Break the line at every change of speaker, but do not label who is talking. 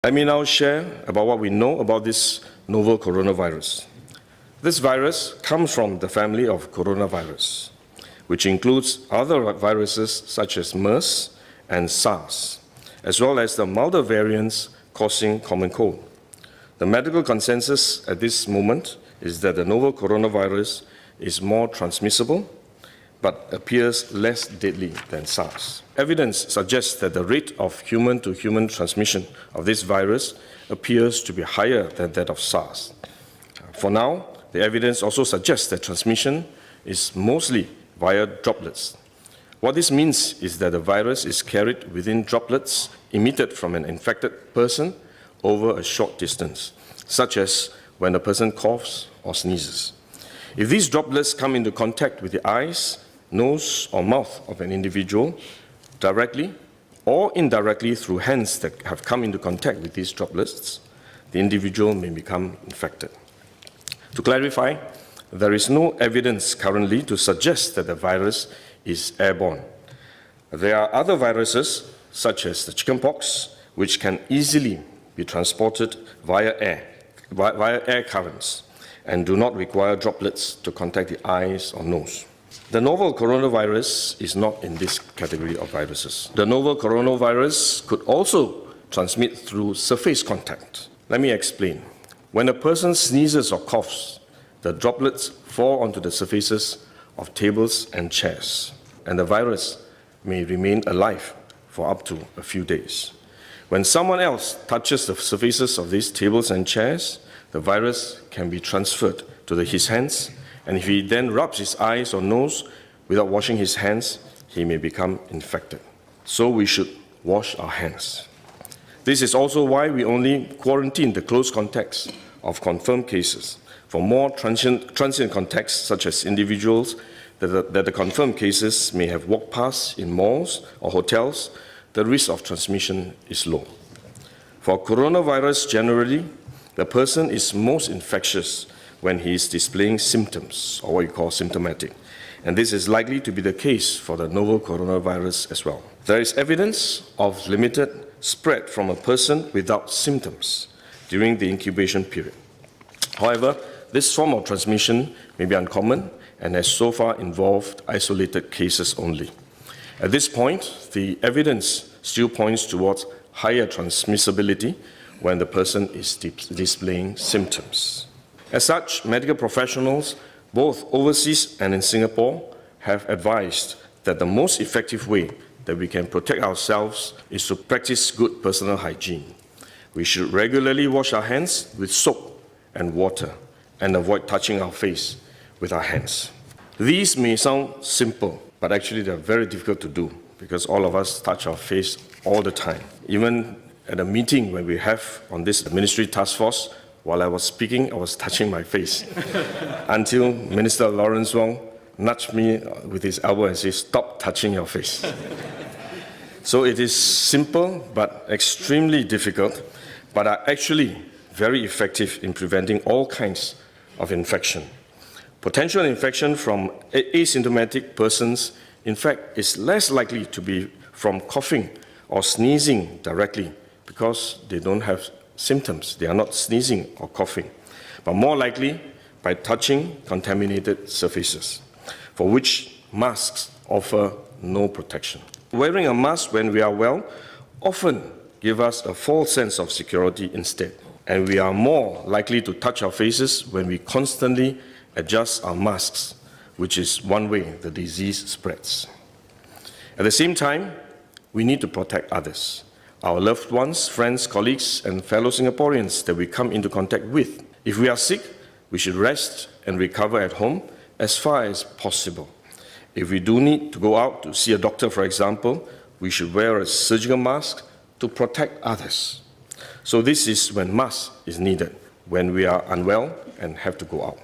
Let me now share about what we know about this novel coronavirus. This virus comes from the family of coronavirus, which includes other viruses such as MERS and SARS, as well as the milder variants causing common cold. The medical consensus at this moment is that the novel coronavirus is more transmissible but appears less deadly than SARS. Evidence suggests that the rate of human-to-human transmission of this virus appears to be higher than that of SARS. For now, the evidence also suggests that transmission is mostly via droplets. What this means is that the virus is carried within droplets emitted from an infected person over a short distance, such as when a person coughs or sneezes. If these droplets come into contact with the eyes, nose or mouth of an individual directly or indirectly through hands that have come into contact with these droplets, the individual may become infected. To clarify, there is no evidence currently to suggest that the virus is airborne. There are other viruses, such as the chickenpox, which can easily be transported via air currents and do not require droplets to contact the eyes or nose. The novel coronavirus is not in this category of viruses. The novel coronavirus could also transmit through surface contact. Let me explain. When a person sneezes or coughs, the droplets fall onto the surfaces of tables and chairs, and the virus may remain alive for up to a few days. When someone else touches the surfaces of these tables and chairs, the virus can be transferred to his hands, and if he then rubs his eyes or nose without washing his hands, he may become infected. So we should wash our hands. This is also why we only quarantine the close contacts of confirmed cases. For more transient contacts, such as individuals that the confirmed cases may have walked past in malls or hotels, the risk of transmission is low. For coronavirus generally, the person is most infectious when he is displaying symptoms, or what you call symptomatic. And this is likely to be the case for the novel coronavirus as well. There is evidence of limited spread from a person without symptoms during the incubation period. However, this form of transmission may be uncommon and has so far involved isolated cases only. At this point, the evidence still points towards higher transmissibility when the person is displaying symptoms. As such, medical professionals, both overseas and in Singapore, have advised that the most effective way that we can protect ourselves is to practice good personal hygiene. We should regularly wash our hands with soap and water and avoid touching our face with our hands. These may sound simple, but actually they're very difficult to do because all of us touch our face all the time. Even at a meeting when we have on this ministry task force, while I was speaking, I was touching my face until Minister Lawrence Wong nudged me with his elbow and said, "Stop touching your face." So it is simple but extremely difficult, but are actually very effective in preventing all kinds of infection. Potential infection from asymptomatic persons, in fact, is less likely to be from coughing or sneezing directly because they don't have symptoms. They are not sneezing or coughing, but more likely by touching contaminated surfaces, for which masks offer no protection. Wearing a mask when we are well often gives us a false sense of security instead, and we are more likely to touch our faces when we constantly adjust our masks, which is one way the disease spreads. At the same time, we need to protect others, our loved ones, friends, colleagues, and fellow Singaporeans that we come into contact with. If we are sick, we should rest and recover at home as far as possible. If we do need to go out to see a doctor, for example, we should wear a surgical mask to protect others. So this is when mask is needed, when we are unwell and have to go out.